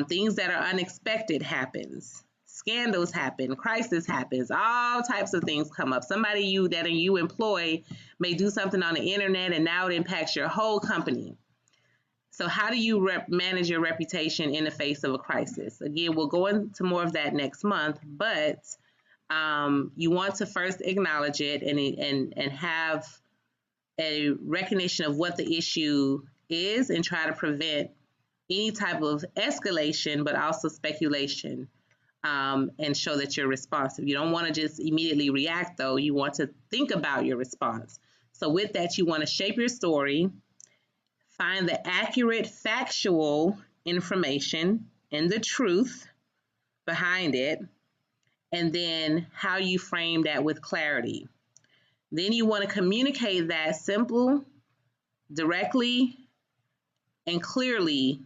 Things that are unexpected happens. Scandals happen, crisis happens, all types of things come up. Somebody you employ may do something on the internet and now it impacts your whole company. So how do you manage your reputation in the face of a crisis? Again, we'll go into more of that next month, but you want to first acknowledge it and have a recognition of what the issue is and try to prevent any type of escalation, but also speculation, and show that you're responsive. You don't want to just immediately react, though. You want to think about your response. So with that, you want to shape your story, find the accurate, factual information and the truth behind it, and then how you frame that with clarity. Then you want to communicate that simple, directly, and clearly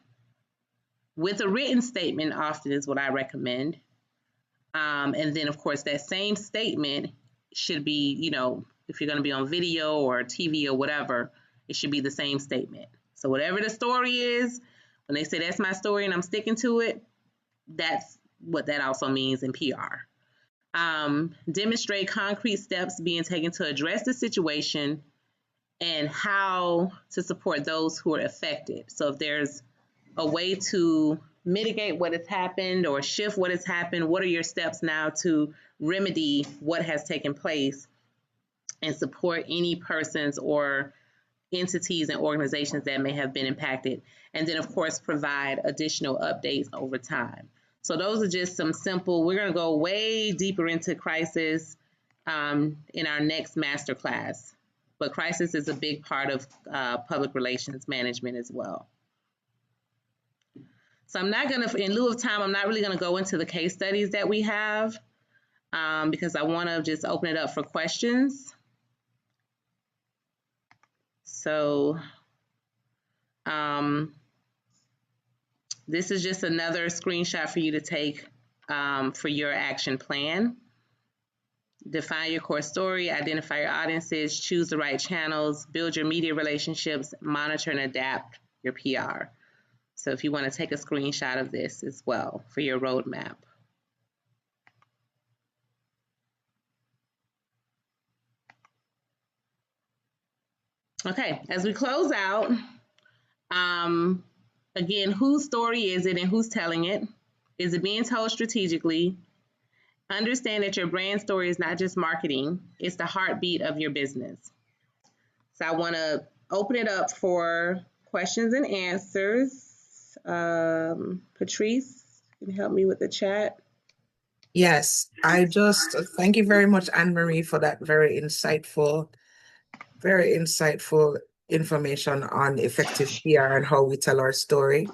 with a written statement. Often is what I recommend. And then, of course, that same statement should be, if you're going to be on video or TV or whatever, it should be the same statement. So whatever the story is, when they say that's my story and I'm sticking to it, that's what that also means in PR. Demonstrate concrete steps being taken to address the situation and how to support those who are affected. So if there's a way to mitigate what has happened or shift what has happened, what are your steps now to remedy what has taken place and support any persons or entities and organizations that may have been impacted? And then, of course, provide additional updates over time. So those are just some simple, we're going to go way deeper into crisis in our next masterclass. But crisis is a big part of public relations management as well. So I'm not going to, in lieu of time, I'm not really going to go into the case studies that we have because I want to just open it up for questions. So this is just another screenshot for you to take for your action plan. Define your core story, identify your audiences, choose the right channels, build your media relationships, monitor and adapt your PR. So if you want to take a screenshot of this as well for your roadmap. Okay, as we close out, again, whose story is it and who's telling it? Is it being told strategically? Understand that your brand story is not just marketing, it's the heartbeat of your business. So I want to open it up for questions and answers. Patrice, can you help me with the chat? Yes, thank you very much, Ann Marie, for that very insightful information on effective PR and how we tell our story.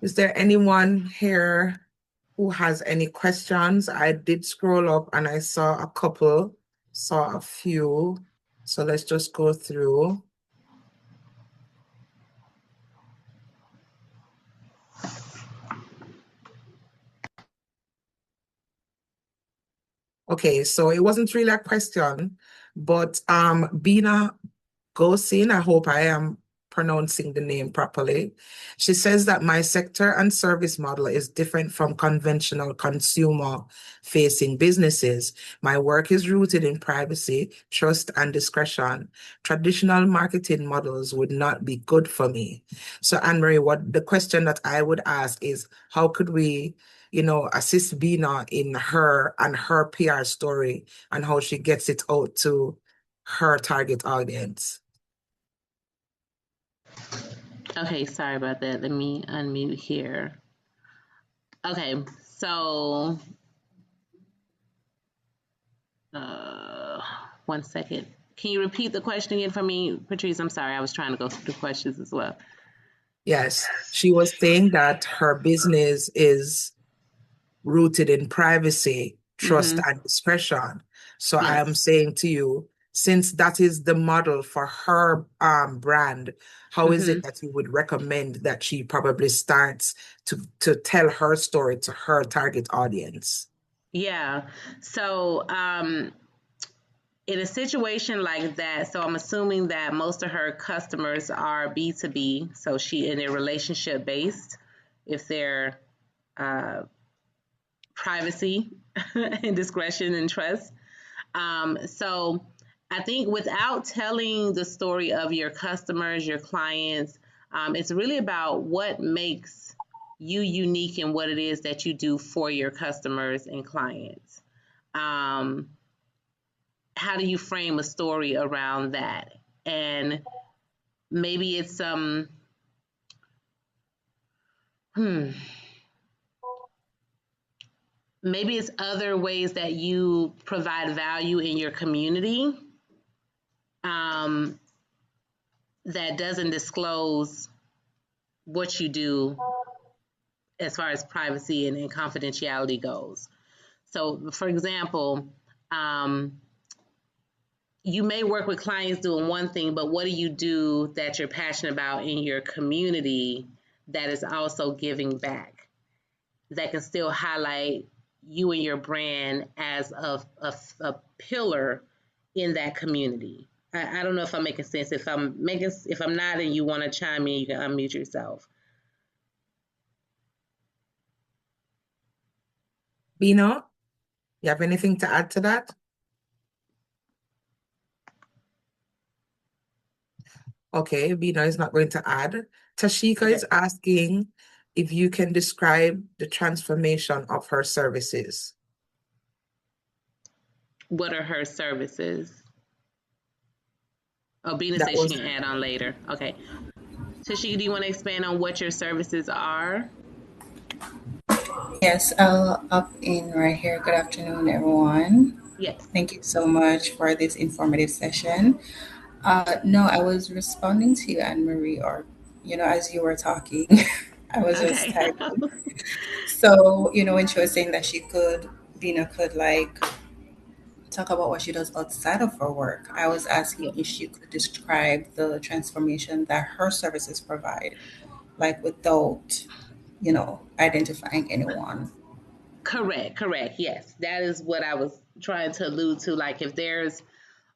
Is there anyone here who has any questions? I did scroll up and I saw a few. So let's just go through. Okay, so it wasn't really a question, but Bina Gosin, I hope I am pronouncing the name properly. She says that my sector and service model is different from conventional consumer-facing businesses. My work is rooted in privacy, trust, and discretion. Traditional marketing models would not be good for me. So, Anne Marie, the question that I would ask is, how could we assist Bina in her PR story and how she gets it out to her target audience. Okay, sorry about that. Let me unmute here. Okay, so 1 second. Can you repeat the question again for me, Patrice? I'm sorry, I was trying to go through the questions as well. Yes, she was saying that her business is rooted in privacy, trust, Mm-hmm. and discretion. So I am Yes. saying to you, since that is the model for her brand, how is Mm-hmm. it that you would recommend that she probably starts to tell her story to her target audience? Yeah. So, in a situation like that, so I'm assuming that most of her customers are B2B, so she in a relationship based, if they're uh, privacy and discretion and trust. So I think without telling the story of your customers, your clients, it's really about what makes you unique in what it is that you do for your customers and clients. Um, how do you frame a story around that? And maybe it's hmm, maybe it's other ways that you provide value in your community um, that doesn't disclose what you do as far as privacy and confidentiality goes. So, for example, um, you may work with clients doing one thing, but what do you do that you're passionate about in your community that is also giving back, that can still highlight you and your brand as a pillar in that community? I don't know if I'm making sense. If I'm not and you want to chime in, you can unmute yourself. Bino, you have anything to add to that? Okay, Bino is not going to add. Tashika Okay. is asking if you can describe the transformation of her services. What are her services? Oh, Bina That says she was can add on later. Okay. Tashika, do you want to expand on what your services are? Yes, I'll up in right here. Good afternoon, everyone. Yes. Thank you so much for this informative session. No, I was responding to you, Anne Marie, or, as you were talking, I was just Okay. typing. So, when she was saying that Bina could like talk about what she does outside of her work, I was asking Yes. if she could describe the transformation that her services provide, like without, identifying anyone. Correct. Correct. Yes. That is what I was trying to allude to. Like, if there's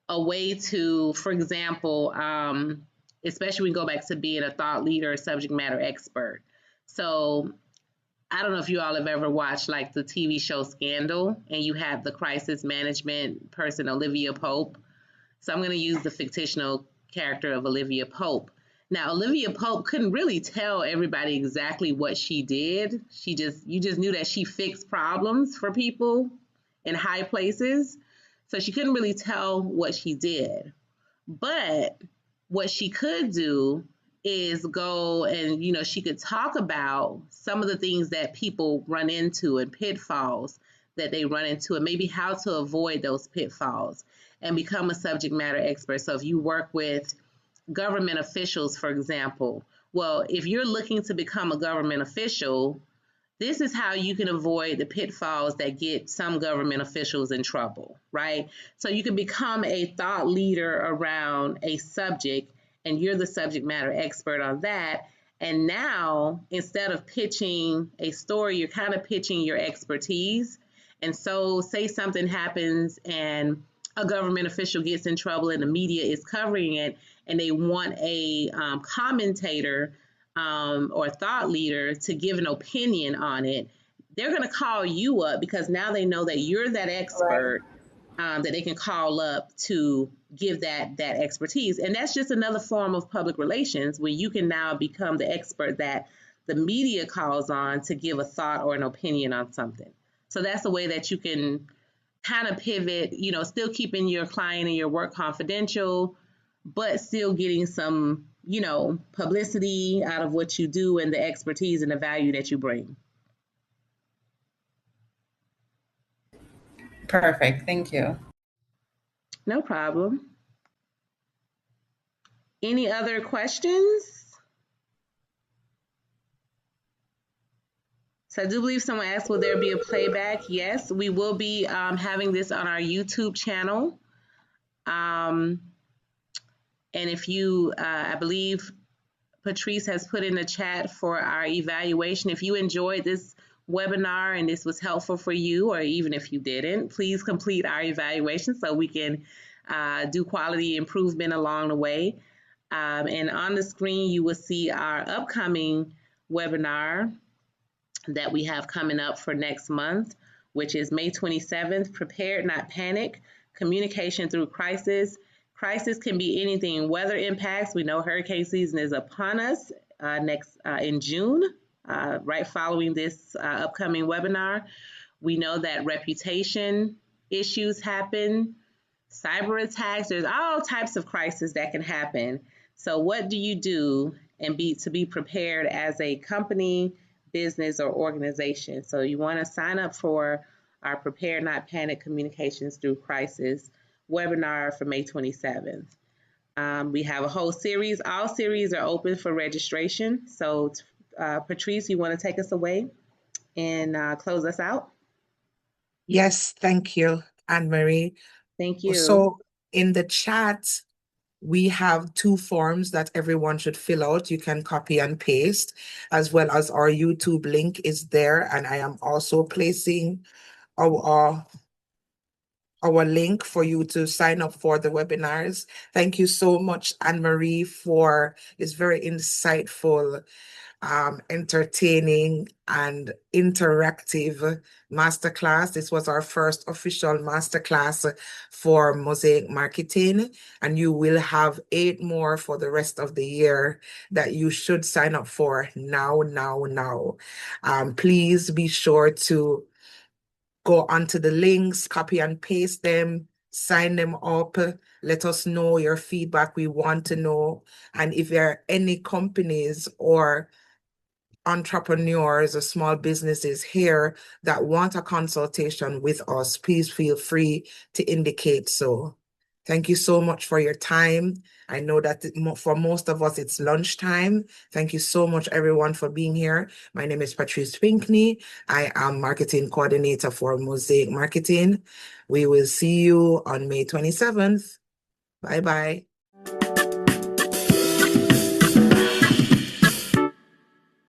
a way to, for example, especially when we go back to being a thought leader, subject matter expert. So, I don't know if you all have ever watched like the TV show Scandal, and you have the crisis management person, Olivia Pope. So I'm going to use the fictional character of Olivia Pope. Now, Olivia Pope couldn't really tell everybody exactly what she did. You just knew that she fixed problems for people in high places. So she couldn't really tell what she did. But what she could do is go and, she could talk about some of the things that people run into and pitfalls that they run into, and maybe how to avoid those pitfalls and become a subject matter expert. So if you work with government officials, for example, well, if you're looking to become a government official, this is how you can avoid the pitfalls that get some government officials in trouble, right? So you can become a thought leader around a subject, and you're the subject matter expert on that. And now, instead of pitching a story, you're kind of pitching your expertise. And so, say something happens and a government official gets in trouble and the media is covering it, and they want a commentator or thought leader to give an opinion on it, they're going to call you up because now they know that you're that Right. expert that they can call up to give that expertise. And that's just another form of public relations where you can now become the expert that the media calls on to give a thought or an opinion on something. So that's a way that you can kind of pivot, still keeping your client and your work confidential, but still getting some, publicity out of what you do and the expertise and the value that you bring. Perfect. Thank you. No problem. Any other questions? So I do believe someone asked, will there be a playback? Yes, we will be having this on our YouTube channel. And if you, I believe Patrice has put in the chat for our evaluation. If you enjoyed this webinar and this was helpful for you, or even if you didn't, please complete our evaluation so we can do quality improvement along the way. And on the screen, you will see our upcoming webinar that we have coming up for next month, which is May 27th, Prepared Not Panic, Communication Through Crisis. Crisis can be anything, weather impacts. We know hurricane season is upon us in June, right following this upcoming webinar. We know that reputation issues happen, cyber attacks, there's all types of crises that can happen. So what do you do to be prepared as a company, business, or organization? So you want to sign up for our Prepare Not Panic Communications Through Crisis webinar for May 27th. We have a whole series. All series are open for registration. So Patrice, you want to take us away and close us out? Yes, thank you, Ann Marie. Thank you. So in the chat, we have 2 forms that everyone should fill out. You can copy and paste, as well as our YouTube link is there. And I am also placing our link for you to sign up for the webinars. Thank you so much, Ann Marie, for this very insightful, entertaining and interactive masterclass. This was our first official masterclass for Mosaic Marketing, and you will have 8 more for the rest of the year that you should sign up for now. Please be sure to go onto the links, copy and paste them, sign them up. Let us know your feedback. We want to know. And if there are any companies or entrepreneurs or small businesses here that want a consultation with us, please feel free to indicate so. Thank you so much for your time. I know that for most of us, it's lunchtime. Thank you so much, everyone, for being here. My name is Patrice Pinkney. I am Marketing Coordinator for Mosaic Marketing. We will see you on May 27th. Bye-bye.